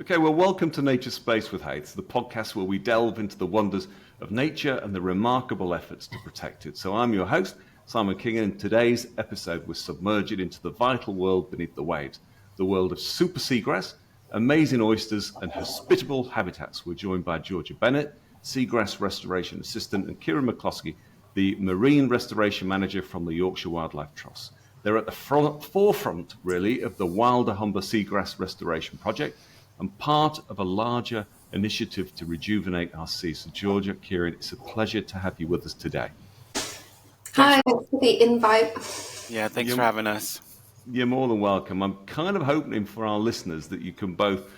Okay, well, welcome to Naturespace with Haith, the podcast where we delve into the wonders of nature and the remarkable efforts to protect it. So I'm your host, Simon King, and in today's episode, we're submerged into the vital world beneath the waves, the world of super seagrass, amazing oysters, and hospitable habitats. We're joined by Georgia Bennett, Seagrass Restoration Assistant, and Kieran McCloskey, the Marine Restoration Manager from the Yorkshire Wildlife Trusts. They're at the forefront, really, of the Wilder Humber Seagrass Restoration Project and part of a larger initiative to rejuvenate our seas. So Georgia, Kieran, it's a pleasure to have you with us today. Hi, thanks for the invite. Yeah, thanks for having us. You're more than welcome. I'm kind of hoping for our listeners that you can both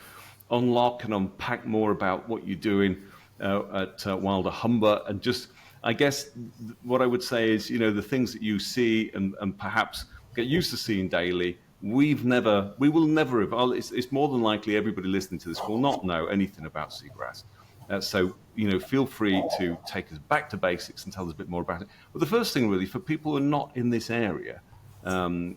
unlock and unpack more about what you're doing at Wilder Humber, and just, I guess, what I would say is, the things that you see and perhaps get used to seeing daily. We will never have, it's more than likely everybody listening to this will not know anything about seagrass. So, feel free to take us back to basics and tell us a bit more about it. But the first thing, really, for people who are not in this area, can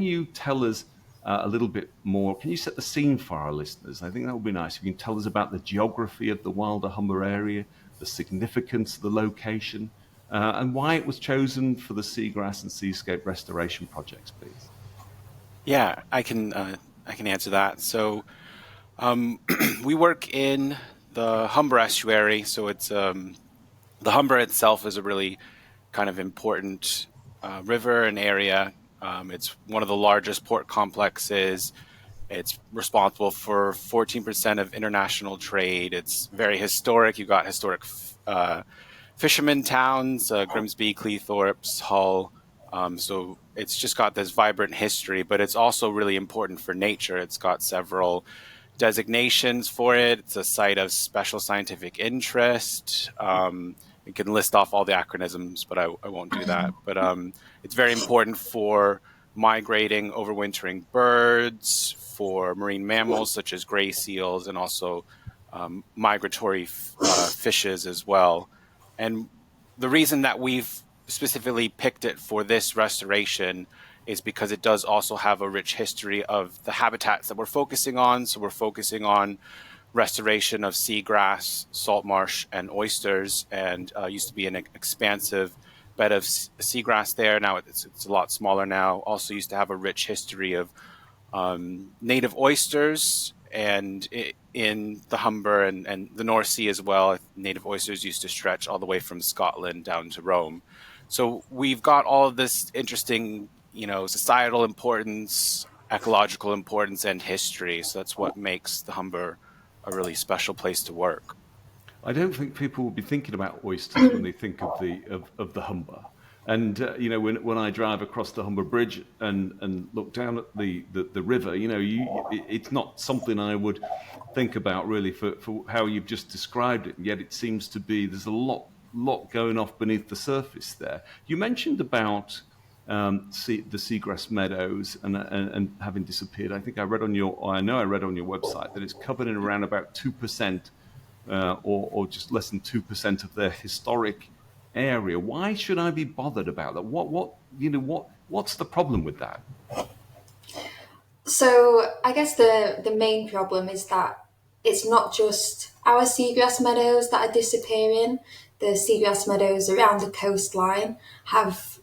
you tell us a little bit more? Can you set the scene for our listeners? I think that would be nice. You can tell us about the geography of the Wilder Humber area, the significance of the location, and why it was chosen for the Seagrass and Seascape restoration projects, please. Yeah, I can answer that. So we work in the Humber estuary. So it's the Humber itself is a really kind of important river and area. It's one of the largest port complexes. It's responsible for 14% of international trade. It's very historic. You've got historic fishermen towns, Grimsby, Cleethorpes, Hull. So it's just got this vibrant history, but it's also really important for nature. It's got several designations for it. It's a site of special scientific interest. You can list off all the acronyms, but I won't do that. But it's very important for migrating, overwintering birds, for marine mammals such as gray seals, and also migratory fishes as well. And the reason that we've specifically picked it for this restoration is because it does also have a rich history of the habitats that we're focusing on. So we're focusing on restoration of seagrass, salt marsh, and oysters, and used to be an expansive bed of seagrass there. Now it's a lot smaller now. Also used to have a rich history of native oysters, and in the Humber and the North Sea as well, native oysters used to stretch all the way from Scotland down to Rome. So we've got all of this interesting, societal importance, ecological importance, and history. So that's what makes the Humber a really special place to work. I don't think people will be thinking about oysters when they think of the Humber. And when I drive across the Humber Bridge and look down at the river, it's not something I would think about really for how you've just described it. And yet it seems to be there's a lot going off beneath the surface there. You mentioned about the seagrass meadows and having disappeared. I think I read on your website that it's covered in around about 2%, or just less than 2% of their historic area. Why should I be bothered about that? What's the problem with that? So I guess the main problem is that it's not just our seagrass meadows that are disappearing. The seagrass meadows around the coastline have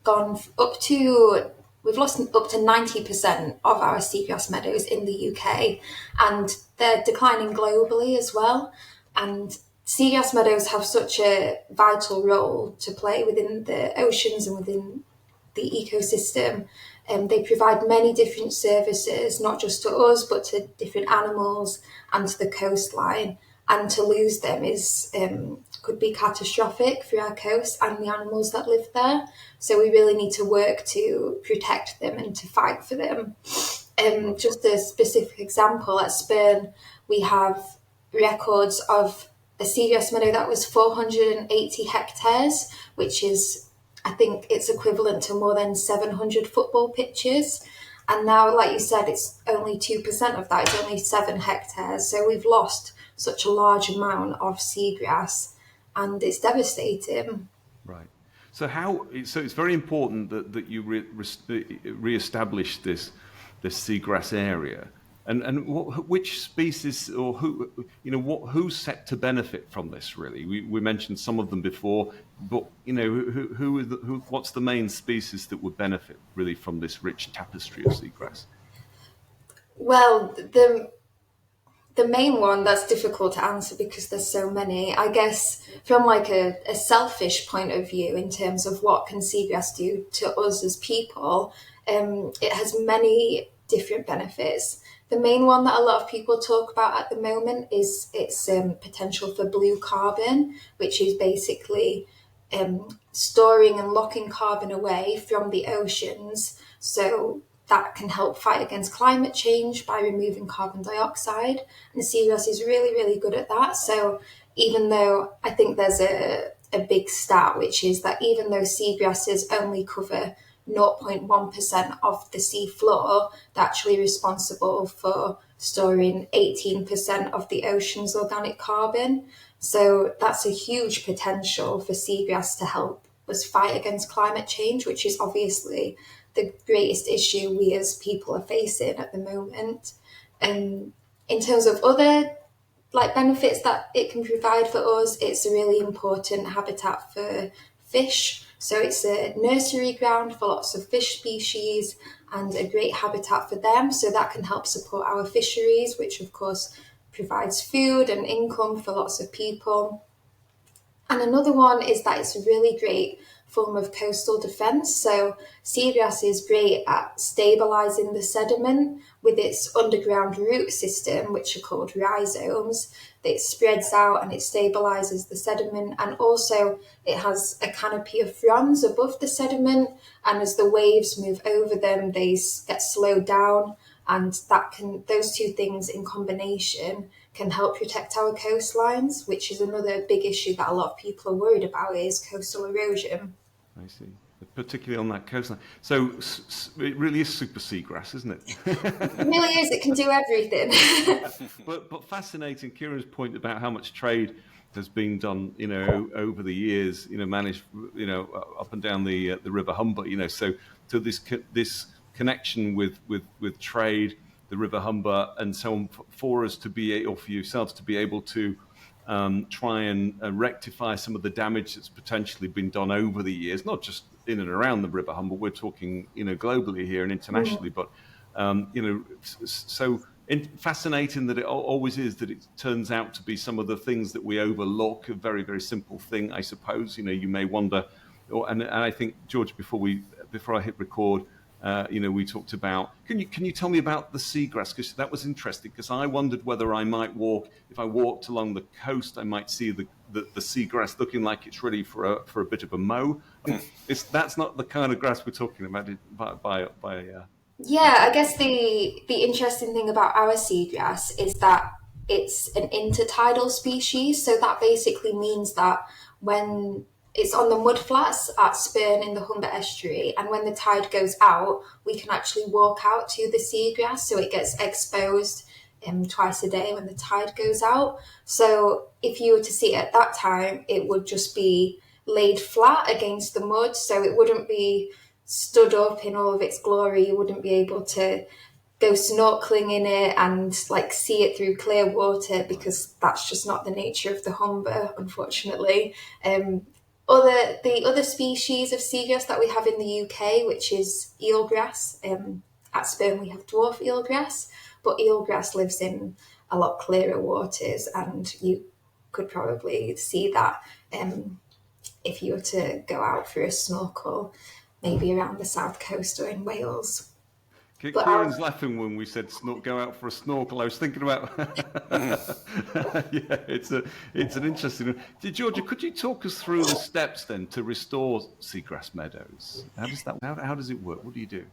gone we've lost up to 90% of our seagrass meadows in the UK, and they're declining globally as well. And seagrass meadows have such a vital role to play within the oceans and within the ecosystem. They provide many different services, not just to us, but to different animals and to the coastline. And to lose them could be catastrophic for our coast and the animals that live there. So we really need to work to protect them and to fight for them. Just a specific example, at Spurn, we have records of a seagrass meadow that was 480 hectares, which is, I think it's equivalent to more than 700 football pitches. And now, like you said, it's only 2% of that, it's only 7 hectares. So we've lost such a large amount of seagrass, and it's devastating. Right. So it's very important that you re-establish this seagrass area. which species or who's set to benefit from this? Really, we mentioned some of them before, but what's the main species that would benefit really from this rich tapestry of seagrass? Well, the main one that's difficult to answer because there's so many. I guess from like a selfish point of view, in terms of what can seagrass do to us as people, it has many different benefits. The main one that a lot of people talk about at the moment is its potential for blue carbon, which is basically storing and locking carbon away from the oceans. So that can help fight against climate change by removing carbon dioxide. And seagrass is really, really good at that. So even though I think there's a big stat, which is that even though seagrasses only cover 0.1% of the sea floor, they're actually responsible for storing 18% of the ocean's organic carbon. So that's a huge potential for seagrass to help us fight against climate change, which is obviously the greatest issue we as people are facing at the moment. And in terms of other benefits that it can provide for us, it's a really important habitat for fish. So it's a nursery ground for lots of fish species and a great habitat for them. So that can help support our fisheries, which of course provides food and income for lots of people. And another one is that it's a really great form of coastal defence. So seagrass is great at stabilising the sediment with its underground root system, which are called rhizomes. It spreads out and it stabilises the sediment, and also it has a canopy of fronds above the sediment, and as the waves move over them, they get slowed down, and those two things in combination can help protect our coastlines, which is another big issue that a lot of people are worried about, is coastal erosion. I see, particularly on that coastline. So it really is super seagrass, isn't it? It really is. It can do everything. but fascinating, Kieran's point about how much trade has been done, over the years, managed, up and down the River Humber, so this connection with trade, the River Humber, and so on, for us to be, or for yourselves to be able to try and rectify some of the damage that's potentially been done over the years, not just in and around the River Humber. We're talking, globally here and internationally, but fascinating that it always is that it turns out to be some of the things that we overlook. A very, very simple thing, I suppose. You may wonder, and I think, George, before I hit record, we talked about, can you tell me about the seagrass? Because that was interesting, because I wondered whether I might if I walked along the coast, I might see the seagrass looking like it's ready for a bit of a mow. That's not the kind of grass we're talking about. Yeah, I guess the interesting thing about our seagrass is that it's an intertidal species. So that basically means that when it's on the mudflats at Spurn in the Humber estuary, and when the tide goes out, we can actually walk out to the seagrass, so it gets exposed twice a day when the tide goes out. So if you were to see it at that time, it would just be laid flat against the mud, so it wouldn't be stood up in all of its glory. You wouldn't be able to go snorkeling in it and see it through clear water, because that's just not the nature of the Humber, unfortunately. The other species of seagrass that we have in the UK, which is eelgrass. At Spurn we have dwarf eelgrass, but eelgrass lives in a lot clearer waters, and you could probably see that if you were to go out for a snorkel, maybe around the south coast or in Wales. Kieran's laughing when we said go out for a snorkel. I was thinking about, yeah, it's an interesting one. Georgia, could you talk us through the steps then to restore seagrass meadows? How does it work? What do you do?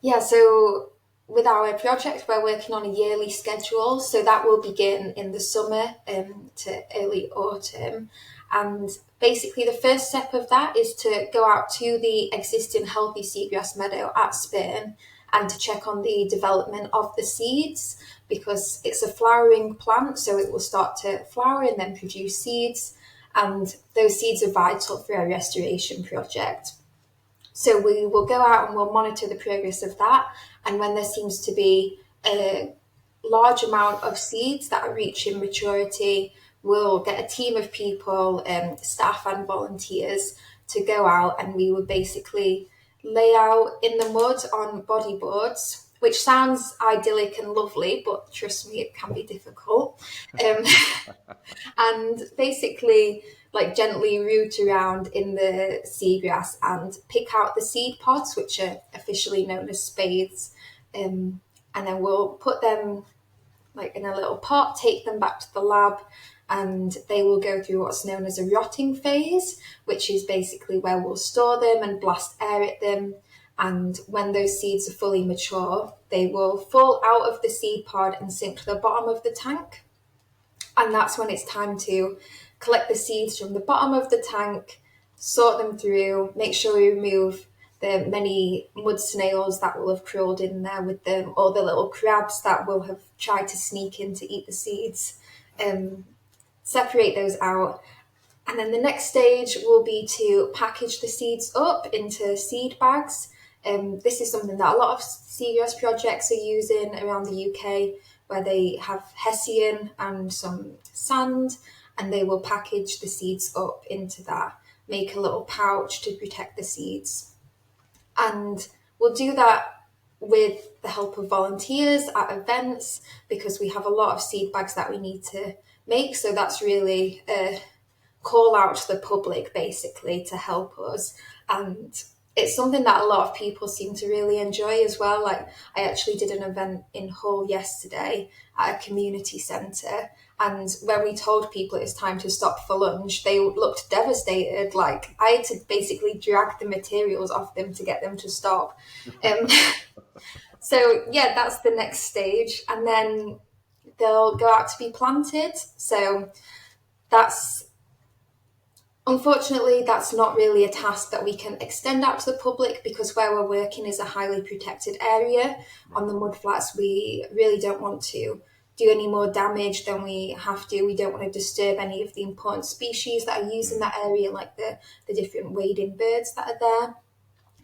Yeah, so with our project, we're working on a yearly schedule. So that will begin in the summer to early autumn. And basically the first step of that is to go out to the existing healthy seagrass meadow at Spurn and to check on the development of the seeds, because it's a flowering plant, so it will start to flower and then produce seeds, and those seeds are vital for our restoration project. So we will go out and we'll monitor the progress of that, and when there seems to be a large amount of seeds that are reaching maturity, we'll get a team of people, staff and volunteers, to go out, and we would basically lay out in the mud on bodyboards, which sounds idyllic and lovely, but trust me, it can be difficult. Um, and basically, like, gently root around in the seagrass and pick out the seed pods, which are officially known as spathes. And then we'll put them like in a little pot, take them back to the lab, and they will go through what's known as a rotting phase, which is basically where we'll store them and blast air at them. And when those seeds are fully mature, they will fall out of the seed pod and sink to the bottom of the tank. And that's when it's time to collect the seeds from the bottom of the tank, sort them through, make sure we remove the many mud snails that will have crawled in there with them, or the little crabs that will have tried to sneak in to eat the seeds. Separate those out. And then the next stage will be to package the seeds up into seed bags. This is something that a lot of seagrass projects are using around the UK, where they have hessian and some sand, and they will package the seeds up into that, make a little pouch to protect the seeds. And we'll do that with the help of volunteers at events, because we have a lot of seed bags that we need to make. So that's really a call out to the public, basically, to help us. And it's something that a lot of people seem to really enjoy as well. Like, I actually did an event in Hull yesterday at a community centre, and when we told people it was time to stop for lunch, they looked devastated. Like, I had to basically drag the materials off them to get them to stop. So yeah, that's the next stage. And then they'll go out to be planted. So that's, unfortunately, that's not really a task that we can extend out to the public, because where we're working is a highly protected area. On the mudflats, we really don't want to do any more damage than we have to. We don't want to disturb any of the important species that are used in that area, like the different wading birds that are there.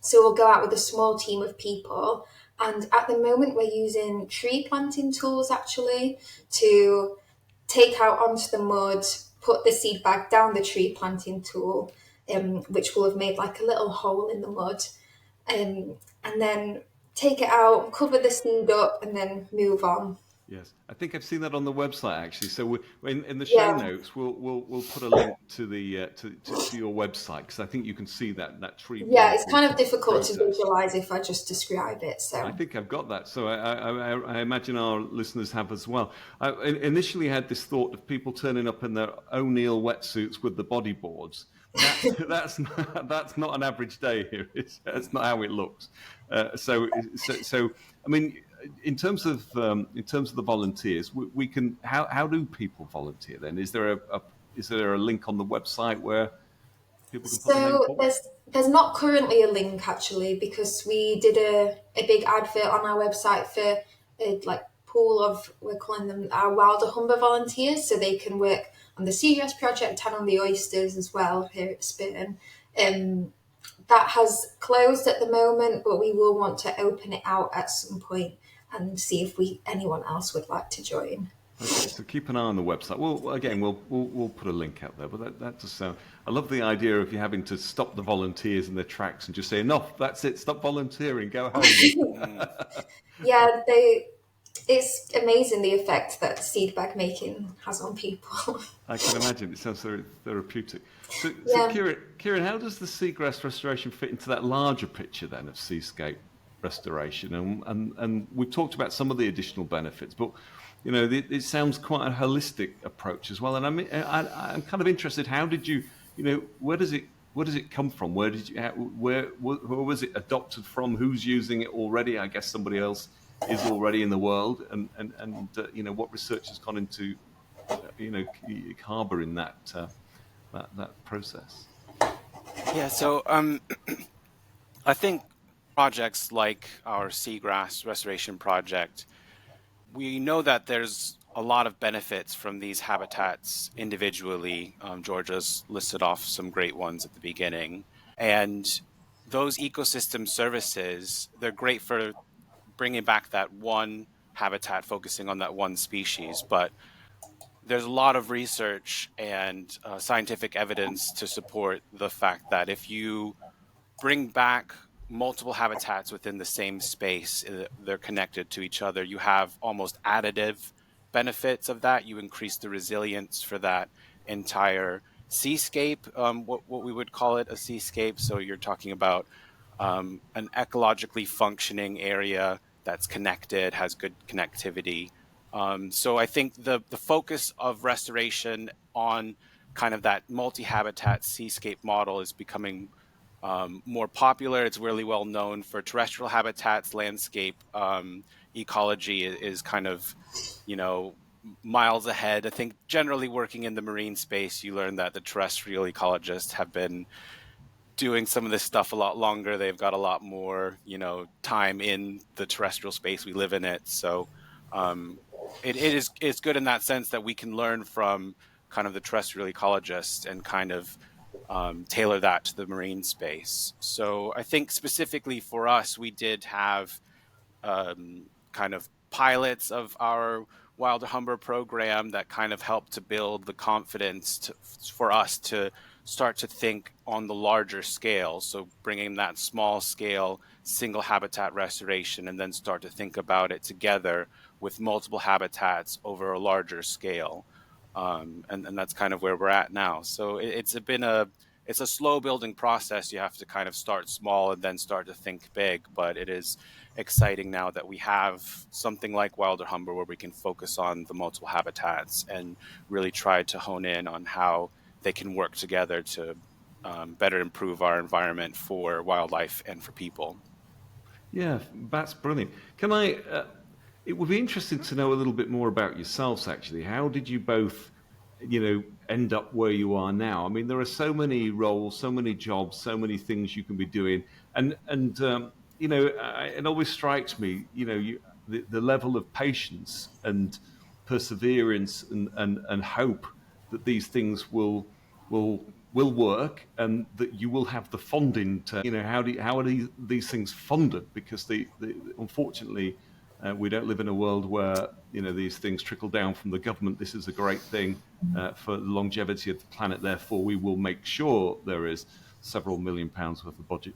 So we'll go out with a small team of people. And at the moment, we're using tree planting tools, actually, to take out onto the mud, put the seed bag down the tree planting tool, which will have made like a little hole in the mud, and then take it out, cover the seed up, and then move on. Yes, I think I've seen that on the website actually. So in the show notes, we'll put a link to the to your website, because I think you can see that tree. Yeah, it's kind of difficult to visualize if I just describe it. So I think I've got that. So I imagine our listeners have as well. I initially had this thought of people turning up in their O'Neill wetsuits with the bodyboards. That's not an average day here. That's not how it looks. So I mean, in terms of the volunteers, we can. How do people volunteer then? Is there a link on the website where people can put their name forward? There's not currently a link, actually, because we did a big advert on our website for a pool of, we're calling them our Wilder Humber volunteers, so they can work on the Seagrass project and on the oysters as well here at Spurn. That has closed at the moment, but we will want to open it out at some point and see if anyone else would like to join. Okay, so keep an eye on the website. We'll put a link out there. But that just sounds. I love the idea of you having to stop the volunteers in their tracks and just say, "Enough! That's it. Stop volunteering. Go home." Yeah, it's amazing the effect that seed bag making has on people. I can imagine. It sounds very therapeutic. So Kieran, how does the seagrass restoration fit into that larger picture then of seascape restoration? And we've talked about some of the additional benefits, but it sounds quite a holistic approach as well. And I'm kind of interested. How did you, where does it come from? Where was it adopted from? Who's using it already? I guess somebody else is already in the world, and what research has gone into harboring that process. Yeah, so I think projects like our Seagrass Restoration project, we know that there's a lot of benefits from these habitats individually. Georgia's listed off some great ones at the beginning, and those ecosystem services, they're great for bringing back that one habitat focusing on that one species. But there's a lot of research and scientific evidence to support the fact that if you bring back multiple habitats within the same space, they're connected to each other, you have almost additive benefits of that. You increase the resilience for that entire seascape, what we would call it, a seascape. So you're talking about an ecologically functioning area that's connected, has good connectivity. So I think the focus of restoration on kind of that multi-habitat seascape model is becoming more popular. It's really well known for terrestrial habitats. Landscape ecology is kind of, miles ahead. I think generally working in the marine space, you learn that the terrestrial ecologists have been doing some of this stuff a lot longer. They've got a lot more, time in the terrestrial space. We live in it. So it's good in that sense that we can learn from kind of the terrestrial ecologists and kind of tailor that to the marine space. So I think specifically for us, we did have kind of pilots of our Wilder Humber program that kind of helped to build the confidence for us to start to think on the larger scale. So bringing that small scale single habitat restoration and then start to think about it together with multiple habitats over a larger scale. And that's kind of where we're at now. So it's a slow building process. You have to kind of start small and then start to think big, but it is exciting now that we have something like Wilder Humber where we can focus on the multiple habitats and really try to hone in on how they can work together to better improve our environment for wildlife and for people. Yeah, that's brilliant. Can I? It would be interesting to know a little bit more about yourselves. Actually, how did you both, end up where you are now? I mean, there are so many roles, so many jobs, so many things you can be doing, and it always strikes me, the level of patience and perseverance and hope that these things will work, and that you will have the funding to, how are these things funded? Because unfortunately, we don't live in a world where these things trickle down from the government. This is a great thing for the longevity of the planet. Therefore, we will make sure there is several £1 million worth of budget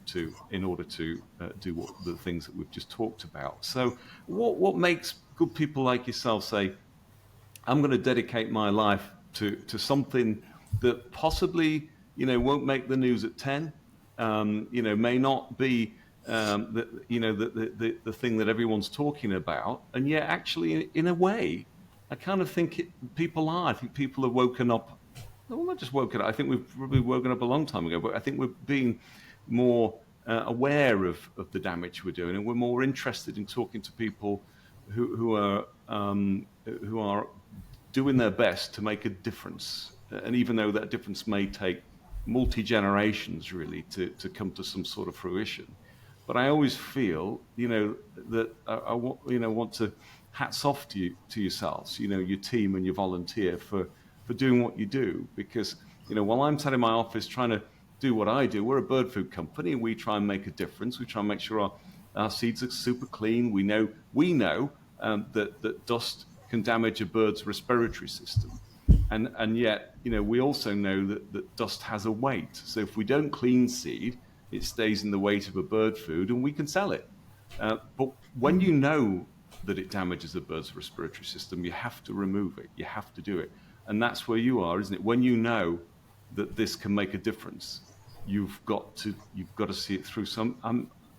in order to do the things that we've just talked about. So, what makes good people like yourself say, I'm going to dedicate my life to something that possibly won't make the news at 10, may not be the thing that everyone's talking about, and yet actually in a way, I kind of think people are. I think people have woken up. Well, not just woken up. I think we've probably woken up a long time ago, but I think we're being more aware of the damage we're doing, and we're more interested in talking to people who are doing their best to make a difference. And even though that difference may take multi-generations really to come to some sort of fruition, but I always feel, that I want to hats off to yourselves, your team and your volunteer for doing what you do. Because, while I'm sat in my office trying to do what I do, we're a bird food company and we try and make a difference. We try and make sure our seeds are super clean. We know that dust can damage a bird's respiratory system. And yet, we also know that dust has a weight. So if we don't clean seed, it stays in the weight of a bird food and we can sell it. But when you know that it damages a bird's respiratory system, you have to remove it. You have to do it. And that's where you are, isn't it? When you know that this can make a difference, you've got to see it through.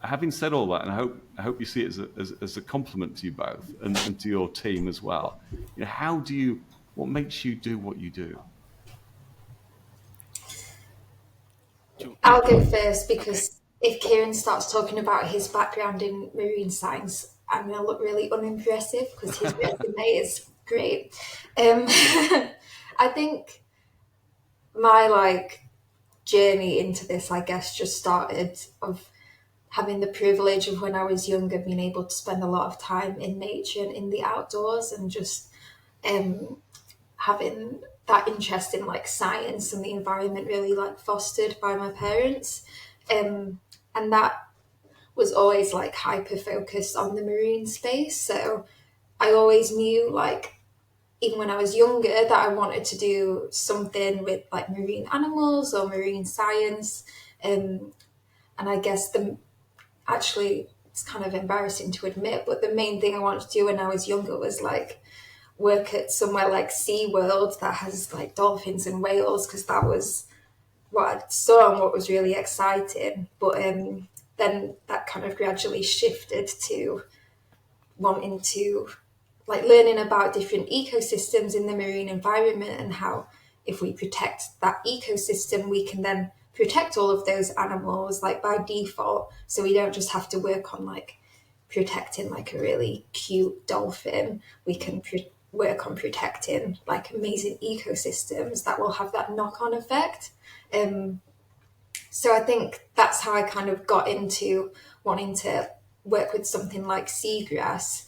Having said all that, and I hope you see it as a compliment to you both and to your team as well. What makes you do what you do? I'll go first because if Kieran starts talking about his background in marine science, I'm going to look really unimpressive because his resume is great. I think my journey into this, I guess, just started of having the privilege of when I was younger being able to spend a lot of time in nature and in the outdoors, and just having that interest in science and the environment really fostered by my parents, and that was always hyper focused on the marine space. So I always knew, like, even when I was younger, that I wanted to do something with like marine animals or marine science. And I guess actually, it's kind of embarrassing to admit, but the main thing I wanted to do when I was younger was like work at somewhere like SeaWorld that has like dolphins and whales, because that was what I saw and what was really exciting. But then that kind of gradually shifted to wanting to like learning about different ecosystems in the marine environment, and how if we protect that ecosystem, we can then protect all of those animals like by default. So we don't just have to work on like protecting like a really cute dolphin. We can work on protecting like amazing ecosystems that will have that knock-on effect. So I think that's how I kind of got into wanting to work with something like seagrass,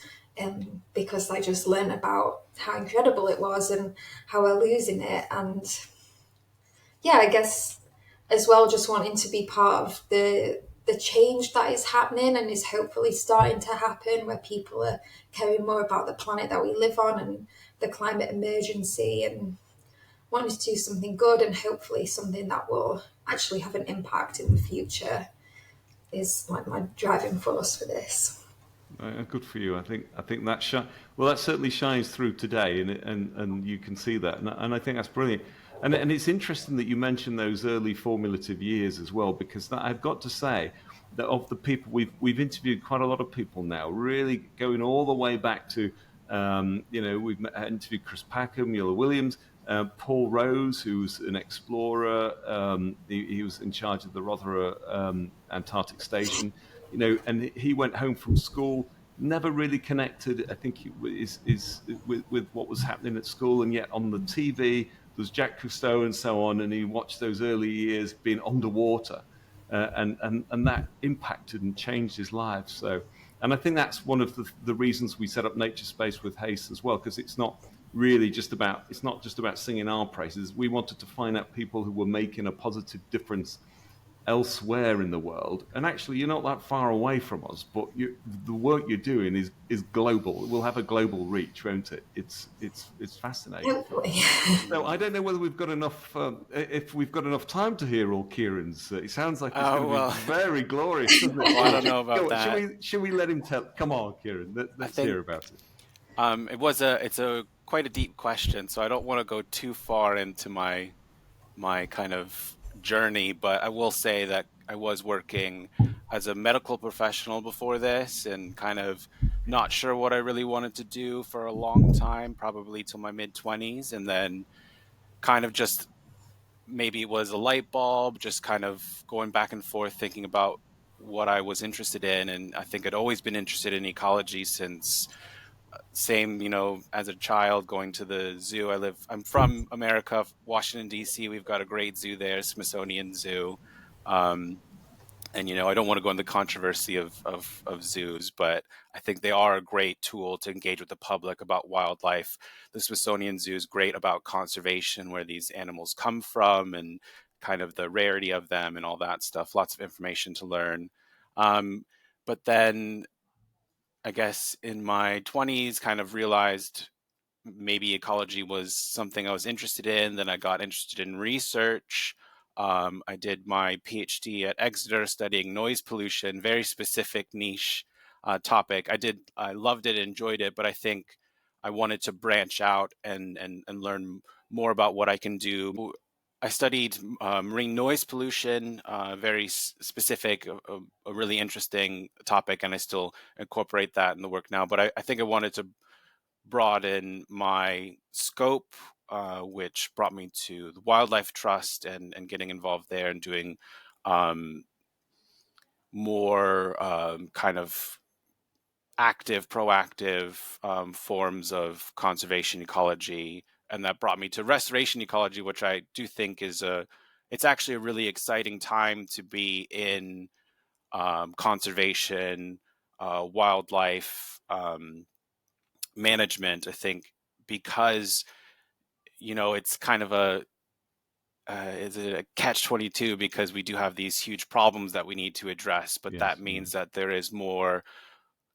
because I just learned about how incredible it was and how we're losing it. And yeah, I guess as well, just wanting to be part of the change that is happening and is hopefully starting to happen, where people are caring more about the planet that we live on and the climate emergency, and wanting to do something good and hopefully something that will actually have an impact in the future is like my driving force for this. Good for you. I think that well, that certainly shines through today, and you can see that, and I think that's brilliant. And it's interesting that you mentioned those early formative years as well, because I've got to say that of the people we've interviewed quite a lot of people now, really going all the way back to we've interviewed Chris Packham, Mueller Williams, Paul Rose, who's an explorer. He was in charge of the Rothera Antarctic Station, and he went home from school, never really connected, I think, is with what was happening at school, and yet on the TV there's Jacques Cousteau and so on, and he watched those early years being underwater, and that impacted and changed his life. So, and I think that's one of the reasons we set up Naturespace with Haith as well, because it's not just about singing our praises. We wanted to find out people who were making a positive difference elsewhere in the world, and actually you're not that far away from us, but the work you're doing is global. It will have a global reach, won't it? It's fascinating. Hopefully. So I don't know whether we've got enough if we've got enough time to hear all Kieran's. It sounds like it's going to be very glorious, doesn't it? Well, I don't know about that. Should we let him tell? Come on, Kieran, let's hear about it. It's a quite a deep question, so I don't want to go too far into my kind of journey, but I will say that I was working as a medical professional before this, and kind of not sure what I really wanted to do for a long time, probably till my mid-20s, and then kind of just maybe it was a light bulb, just kind of going back and forth thinking about what I was interested in. And I think I'd always been interested in ecology since same, as a child going to the zoo. I'm from America, Washington, D.C. We've got a great zoo there, Smithsonian Zoo. And, I don't want to go into the controversy of zoos, but I think they are a great tool to engage with the public about wildlife. The Smithsonian Zoo is great about conservation, where these animals come from and kind of the rarity of them and all that stuff. Lots of information to learn. But then I guess in my 20s, kind of realized maybe ecology was something I was interested in. Then I got interested in research. I did my PhD at Exeter studying noise pollution, very specific niche topic. I loved it, enjoyed it, but I think I wanted to branch out and learn more about what I can do. I studied marine noise pollution, very specific, a really interesting topic, and I still incorporate that in the work now. But I think I wanted to broaden my scope, which brought me to the Wildlife Trust and getting involved there and doing more kind of active, proactive forms of conservation ecology. And that brought me to restoration ecology, which I do think it's actually a really exciting time to be in conservation, wildlife management, I think, because, it's kind of is it a catch-22, because we do have these huge problems that we need to address, but that means that there is more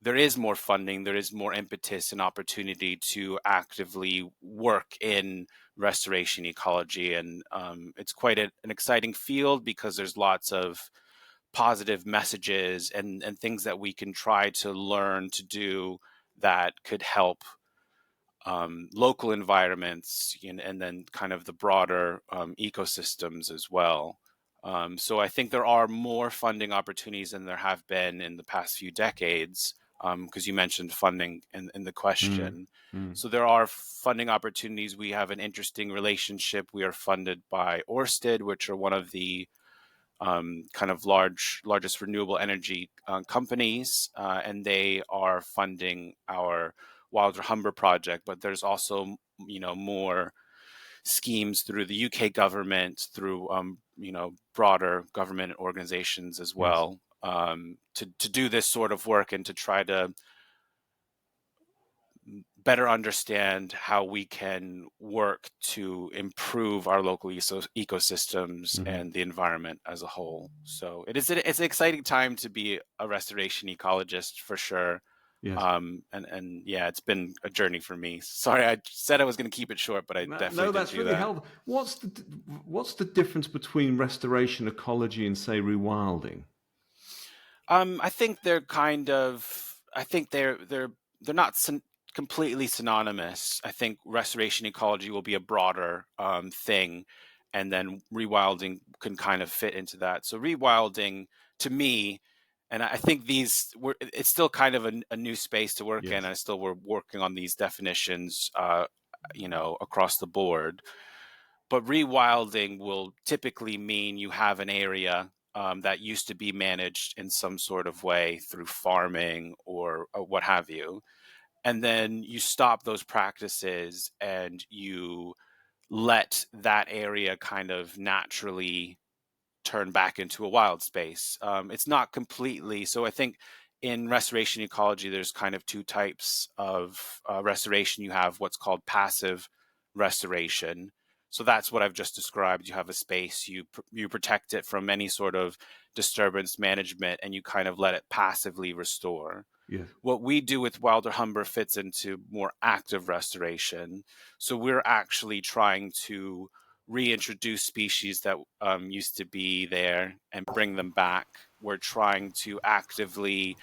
there is more funding, there is more impetus and opportunity to actively work in restoration ecology. And it's quite an exciting field because there's lots of positive messages and things that we can try to learn to do that could help local environments and then kind of the broader ecosystems as well. So I think there are more funding opportunities than there have been in the past few decades, because you mentioned funding in the question. So there are funding opportunities. We have an interesting relationship. We are funded by Ørsted, which are one of the kind of largest renewable energy companies, and they are funding our Wilder Humber project. But there's also, more schemes through the UK government, through broader government organizations as well, to do this sort of work and to try to better understand how we can work to improve our local ecosystems and the environment as a whole. So it's an exciting time to be a restoration ecologist for sure. Yes. And yeah, it's been a journey for me. Sorry, I said I was going to keep it short, but I definitely that's didn't do really that. helpful. What's the difference between restoration ecology and, say, rewilding? I think they're not completely synonymous. I think restoration ecology will be a broader thing, and then rewilding can kind of fit into that. So rewilding, to me, and I think it's still kind of a new space to work in. We're working on these definitions, across the board. But rewilding will typically mean you have an area that used to be managed in some sort of way through farming or what have you. And then you stop those practices and you let that area kind of naturally turn back into a wild space. It's not completely. So I think in restoration ecology, there's kind of two types of restoration. You have what's called passive restoration. So that's what I've just described. You have a space, you protect it from any sort of disturbance management, and you kind of let it passively restore. Yes. What we do with Wilder Humber fits into more active restoration. So we're actually trying to reintroduce species that used to be there and bring them back. We're trying to actively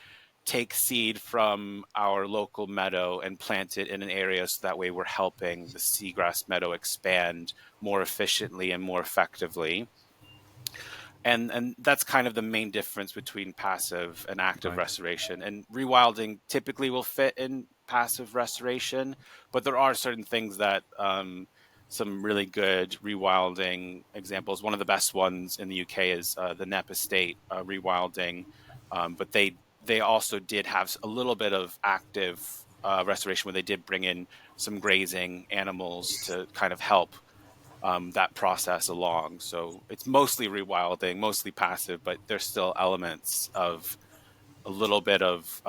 take seed from our local meadow and plant it in an area so that way we're helping the seagrass meadow expand more efficiently and more effectively. And that's kind of the main difference between passive and active restoration. And rewilding typically will fit in passive restoration, but there are certain things that some really good rewilding examples. One of the best ones in the UK is the Knepp Estate rewilding, but they also did have a little bit of active restoration where they did bring in some grazing animals to kind of help that process along. So it's mostly rewilding, mostly passive, but there's still elements of a little bit of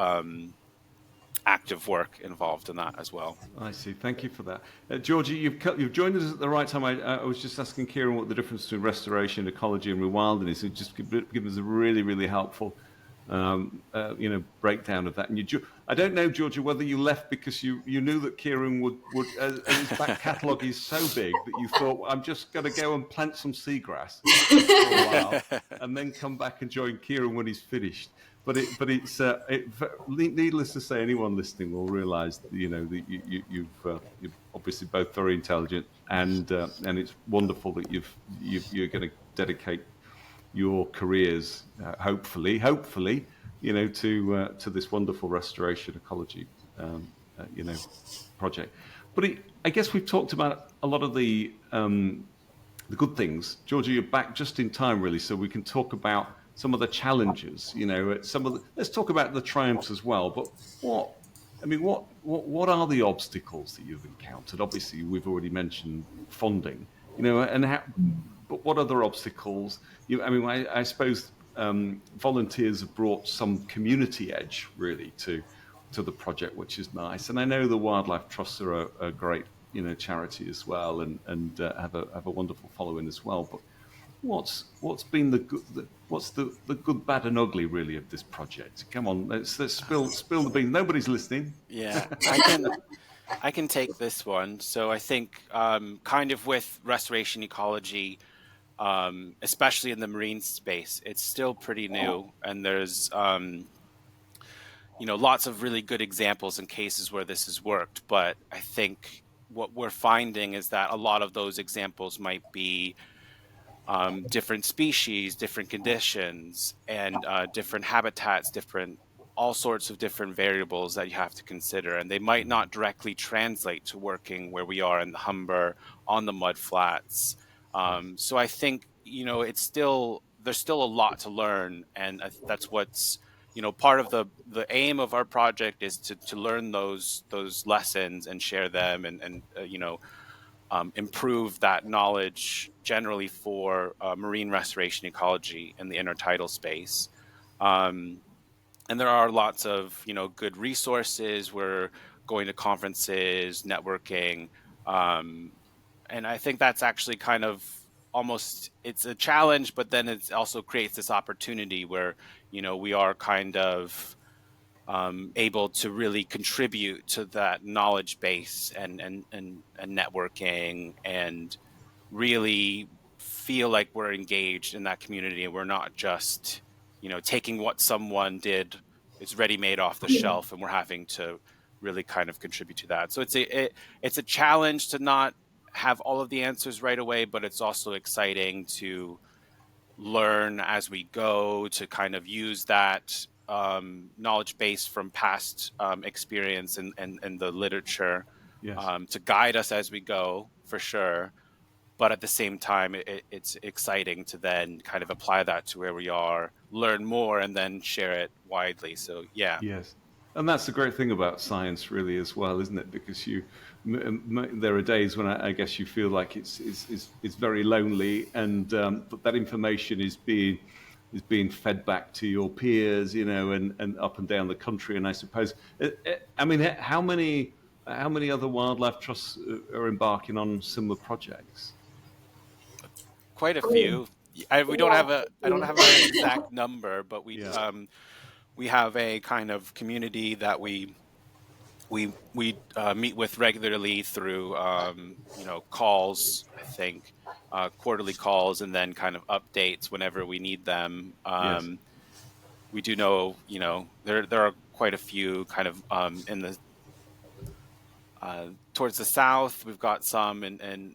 active work involved in that as well. I see. Thank you for that. Georgia, you've joined us at the right time. I was just asking Kieran what the difference between restoration, ecology, and rewilding is. So just give us a really, really helpful breakdown of that. And I don't know, Georgia, whether you left because you knew that Kieran would his back catalogue is so big that you thought, well, I'm just going to go and plant some seagrass for a while and then come back and join Kieran when he's finished. But it's needless to say, anyone listening will realise that you're obviously both very intelligent, and it's wonderful that you're going to dedicate your careers, hopefully, to this wonderful restoration ecology, project. But I guess we've talked about a lot of the good things. Georgia, you're back just in time, really, so we can talk about some of the challenges. Let's talk about the triumphs as well. But what are the obstacles that you've encountered? Obviously, we've already mentioned funding, but what other obstacles? I suppose volunteers have brought some community edge, really, to the project, which is nice. And I know the Wildlife Trusts are a great, charity as well, and have a wonderful following as well. But what's been the good, what's the good, bad, and ugly really of this project? Come on, let's spill the beans. Nobody's listening. Yeah, I can take this one. So I think kind of with restoration ecology, especially in the marine space, it's still pretty new, and there's lots of really good examples and cases where this has worked. But I think what we're finding is that a lot of those examples might be different species, different conditions, and different habitats, different all sorts of different variables that you have to consider, and they might not directly translate to working where we are in the Humber on the mud flats. So I think it's still there's still a lot to learn, and that's what's part of the aim of our project is to learn those lessons and share them, and improve that knowledge generally for marine restoration ecology in the intertidal space. And there are lots of good resources. We're going to conferences, networking, and I think that's actually kind of almost it's a challenge, but then it also creates this opportunity where we are kind of able to really contribute to that knowledge base and networking, and really feel like we're engaged in that community, and we're not just taking what someone did, it's ready made off the shelf, and we're having to really kind of contribute to that. So it's a challenge to not have all of the answers right away, but it's also exciting to learn as we go, to kind of use that knowledge base from past experience and the literature Yes. to guide us as we go, for sure. But at the same time, it's exciting to then kind of apply that to where we are, learn more, and then share it widely. So yeah. Yes, and that's the great thing about science, really, as well, isn't it? Because there are days when I guess you feel like it's very lonely, and but that information is being fed back to your peers, and up and down the country. And I suppose, I mean, how many other wildlife trusts are embarking on similar projects? Quite a few. I don't have an exact number, but we have a kind of community that we meet with regularly through calls, I think, quarterly calls, and then kind of updates whenever we need them. Yes. We do know there are quite a few kind of in the towards the south. We've got some in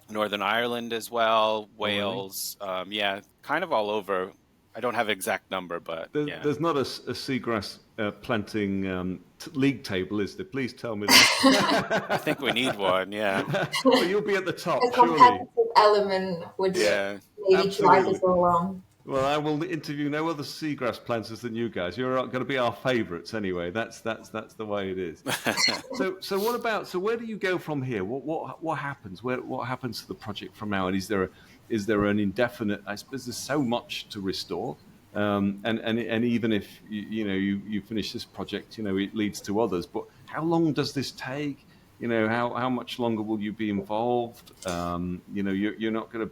Northern Ireland as well, Wales, yeah, kind of all over. I don't have an exact number, but there's not a seagrass planting league table, is there? Please tell me that. I think we need one. Yeah, well, you'll be at the top, A surely. competitive element would maybe drive us all on. Well, I will interview no other seagrass planters than you guys. You're going to be our favourites anyway. That's the way it is. So what about? So where do you go from here? What happens? What happens to the project from now? And is there an indefinite? I suppose there's so much to restore, and even if you finish this project, it leads to others. But how long does this take? How much longer will you be involved? You're not going to.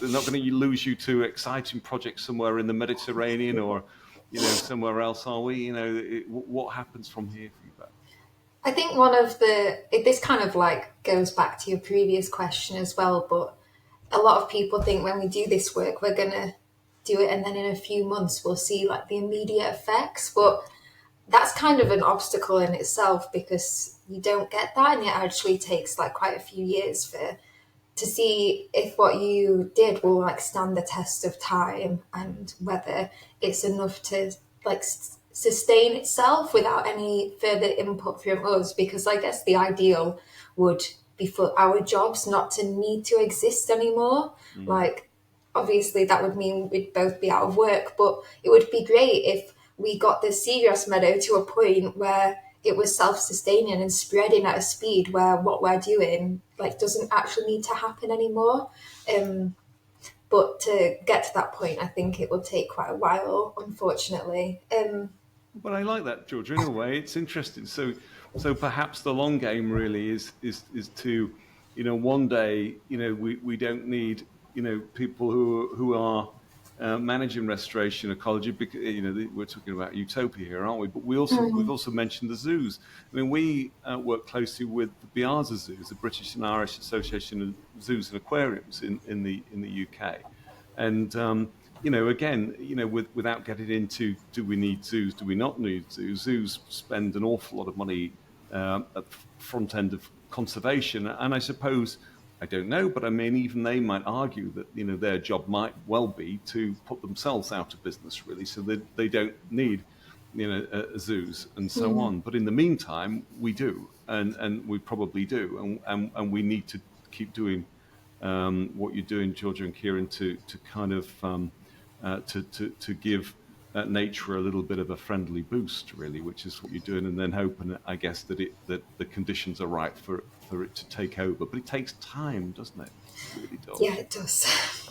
They're not going to lose you to exciting projects somewhere in the Mediterranean or, somewhere else, are we? What happens from here for you both? I think this kind of like goes back to your previous question as well, but a lot of people think when we do this work, we're going to do it and then in a few months we'll see like the immediate effects. But that's kind of an obstacle in itself, because you don't get that, and it actually takes like quite a few years to see if what you did will like stand the test of time, and whether it's enough to like sustain itself without any further input from us. Because I guess the ideal would be for our jobs not to need to exist anymore. Like, obviously that would mean we'd both be out of work, but it would be great if we got the seagrass meadow to a point where it was self-sustaining and spreading at a speed where what we're doing like doesn't actually need to happen anymore. But to get to that point, I think it will take quite a while, unfortunately. But I like that, Georgia. In a way, it's interesting. So perhaps the long game really is to, one day, we don't need people who are managing restoration ecology, because we're talking about utopia here, aren't we? But we've also mentioned the zoos. I mean, we work closely with the Biarza Zoos, the British and Irish Association of Zoos and Aquariums in the UK, and again, without getting into do we need zoos, do we not need zoos? Zoos spend an awful lot of money at the front end of conservation, and I suppose, I don't know, but I mean, even they might argue that their job might well be to put themselves out of business, really, so that they don't need zoos and so on. But in the meantime, we do, and we probably do, and we need to keep doing what you're doing, Georgia and Kieran, to kind of to give nature a little bit of a friendly boost, really, which is what you're doing, and then hoping, I guess, that the conditions are right for it to take over. But it takes time, doesn't it? It really does. Yeah, it does.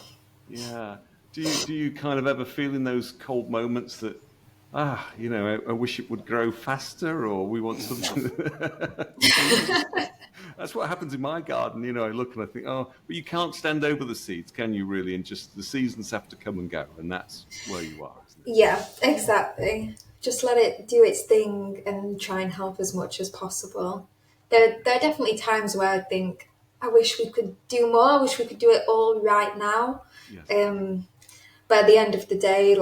Yeah. Do you kind of ever feel in those cold moments that I wish it would grow faster, or we want something? That's what happens in my garden. I look and I think, oh, but you can't stand over the seeds, can you, really? And just the seasons have to come and go, and that's where you are, isn't it? Yeah, exactly. Just let it do its thing and try and help as much as possible. There are definitely times where I think, I wish we could do more. I wish we could do it all right now. Yes. But at the end of the day,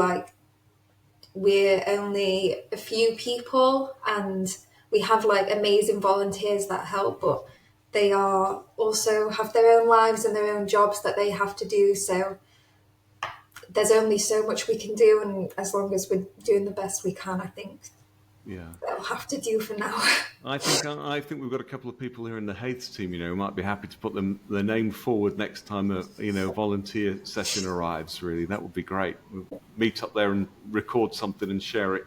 we're only a few people, and we have amazing volunteers that help, but they are also have their own lives and their own jobs that they have to do. So there's only so much we can do, and as long as we're doing the best we can, I think that'll have to do for now. I think we've got a couple of people here in the Haith team, who might be happy to put their name forward next time a volunteer session arrives. Really, that would be great. We'll meet up there and record something and share it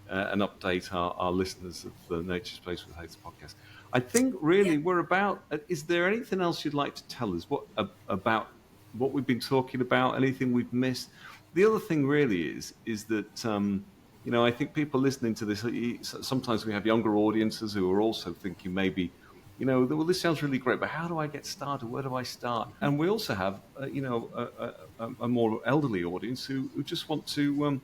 and update our listeners of the Naturespace with Haith podcast. I think really we're about. Is there anything else you'd like to tell us? About what we've been talking about? Anything we've missed? The other thing really is that I think people listening to this, sometimes we have younger audiences who are also thinking maybe, well, this sounds really great, but how do I get started? Where do I start? And we also have a more elderly audience who just want to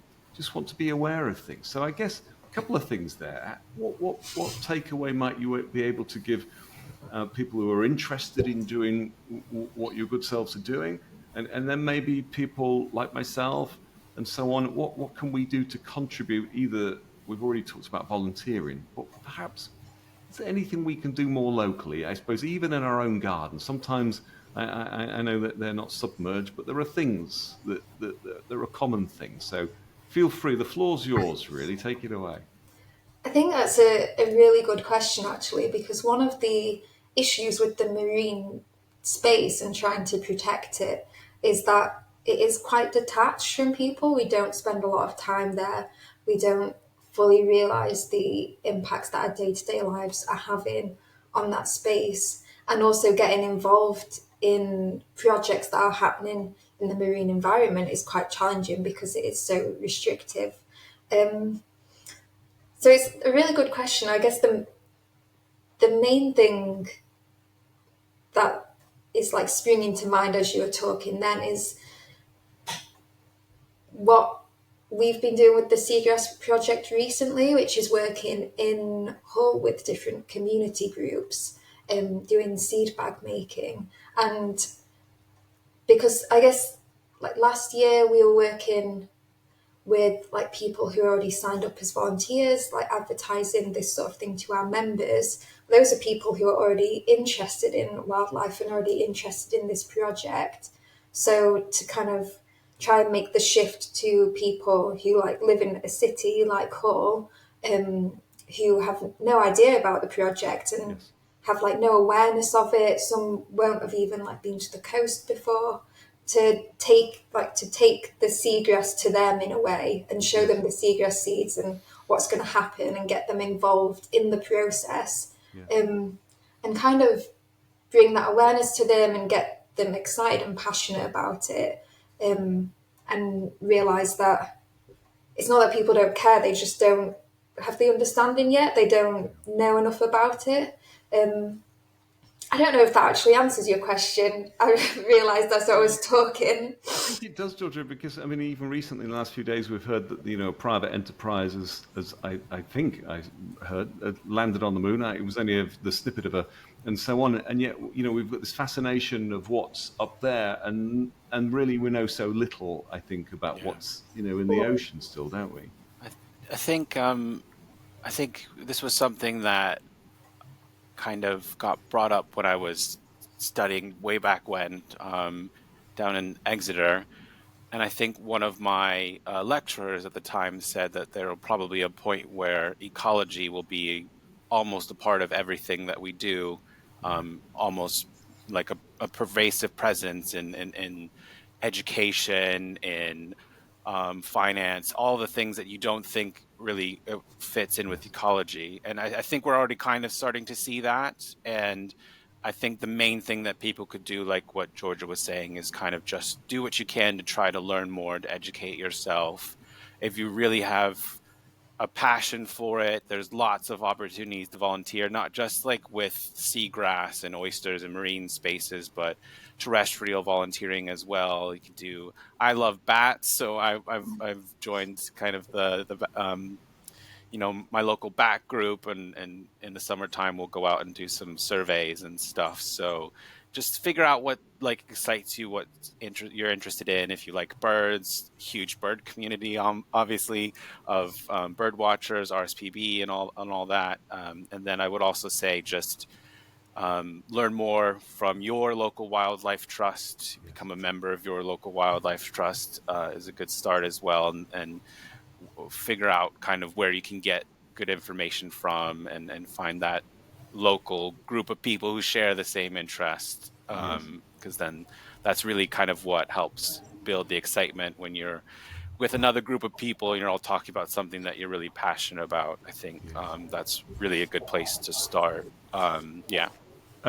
be aware of things. So I guess a couple of things there. What takeaway might you be able to give people who are interested in doing what your good selves are doing, and then maybe people like myself and so on? What can we do to contribute? Either we've already talked about volunteering, but perhaps is there anything we can do more locally? I suppose even in our own garden. Sometimes I know that they're not submerged, but there are things that there are common things. So feel free. The floor's yours. Really, take it away. I think that's a really good question, actually, because one of the issues with the marine space and trying to protect it is that it is quite detached from people. We don't spend a lot of time there. We don't fully realise the impacts that our day-to-day lives are having on that space, and also getting involved in projects that are happening in the marine environment is quite challenging because it is so restrictive. So it's a really good question. I guess the main thing that is springing to mind as you were talking then is what we've been doing with the Seagrass project recently, which is working in Hull with different community groups, doing seed bag making. And because I guess last year we were working with people who already signed up as volunteers, advertising this sort of thing to our members. Those are people who are already interested in wildlife and already interested in this project. So to kind of try and make the shift to people who live in a city like Hull, who have no idea about the project and have no awareness of it. Some won't have even been to the coast before. To take the seagrass to them in a way and show them the seagrass seeds and what's going to happen and get them involved in the process, and kind of bring that awareness to them and get them excited and passionate about it, and realise that it's not that people don't care, they just don't have the understanding yet, they don't know enough about it. I don't know if that actually answers your question. I realised as I was talking. I think it does, Georgia, because I mean, even recently, in the last few days, we've heard that private enterprises, as I think I heard, landed on the moon. It was only the snippet of and so on. And yet, we've got this fascination of what's up there, and really we know so little. I think about what's in the ocean still, don't we? I think this was something that kind of got brought up when I was studying way back when, down in Exeter. And I think one of my lecturers at the time said that there will probably be a point where ecology will be almost a part of everything that we do, almost like a pervasive presence in education, in finance, all the things that you don't think really fits in with ecology. And I think we're already kind of starting to see that. And I think the main thing that people could do, like what Georgia was saying, is kind of just do what you can to try to learn more, to educate yourself. If you really have a passion for it, there's lots of opportunities to volunteer, not just like with seagrass and oysters and marine spaces, but terrestrial volunteering as well. You can do. I love bats, so I've joined kind of my local bat group, and in the summertime we'll go out and do some surveys and stuff. So just figure out what like excites you, what you're interested in. If you like birds, huge bird community, obviously, of bird watchers, RSPB, and all that. And then I would also say just learn more from your local wildlife trust. Become a member of your local wildlife trust is a good start as well, and figure out kind of where you can get good information from, and find that local group of people who share the same interest, because then that's really kind of what helps build the excitement when you're with another group of people and you're all talking about something that you're really passionate about. I think that's really a good place to start. I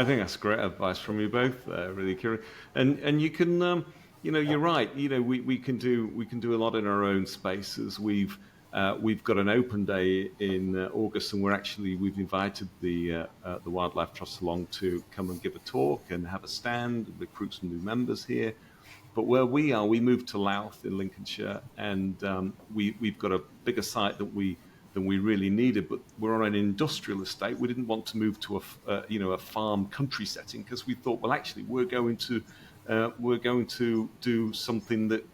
think that's great advice from you both, really, Kieran. And you can, you're right. We can do a lot in our own spaces. We've got an open day in August, and we've invited the Wildlife Trust along to come and give a talk and have a stand, and recruit some new members here. But where we are, we moved to Louth in Lincolnshire, and we've got a bigger site than we really needed. But we're on an industrial estate. We didn't want to move to a farm country setting, because we thought, well, actually, we're going to do something that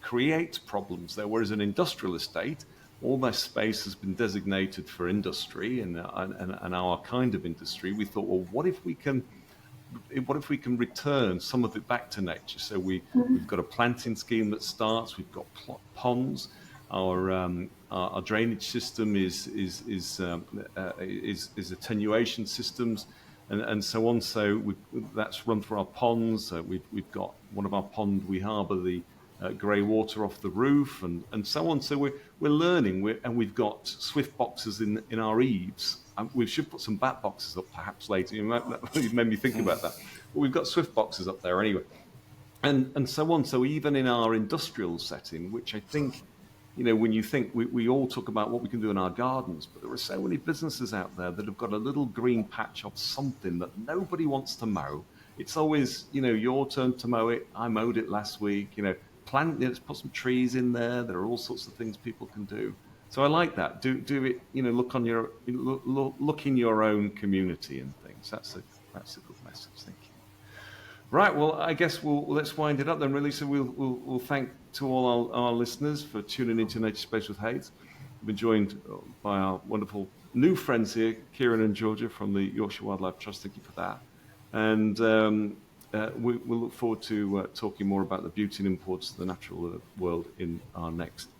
creates problems there. Whereas an industrial estate, all that space has been designated for industry and our kind of industry. We thought, well, what if we can return some of it back to nature? So we've got a planting scheme that starts. We've got ponds. Our drainage system is attenuation systems, and so on. So that's run through our ponds. We've got one of our ponds. We harbour the grey water off the roof, and so on. So we're learning. And we've got swift boxes in our eaves. We should put some bat boxes up perhaps later. You made me think about that. But we've got swift boxes up there anyway, and so on. So even in our industrial setting, which I think, when you think, we all talk about what we can do in our gardens, but there are so many businesses out there that have got a little green patch of something that nobody wants to mow. It's always, your turn to mow it. I mowed it last week. Let's put some trees in there. There are all sorts of things people can do. So I like that. Do it. Look in your own community and things. That's a good message. Thank you. Right. Well, I guess let's wind it up then. Really. So we'll thank to all our listeners for tuning into Naturespace with Haith. We've been joined by our wonderful new friends here, Kieran and Georgia from the Yorkshire Wildlife Trust. Thank you for that. And we'll look forward to talking more about the beauty and importance of the natural world in our next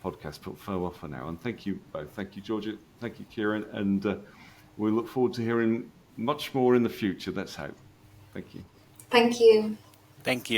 podcast. But farewell for now. And thank you both. Thank you, Georgia. Thank you, Kieran. And we look forward to hearing much more in the future. Let's hope. Thank you. Thank you. Thank you.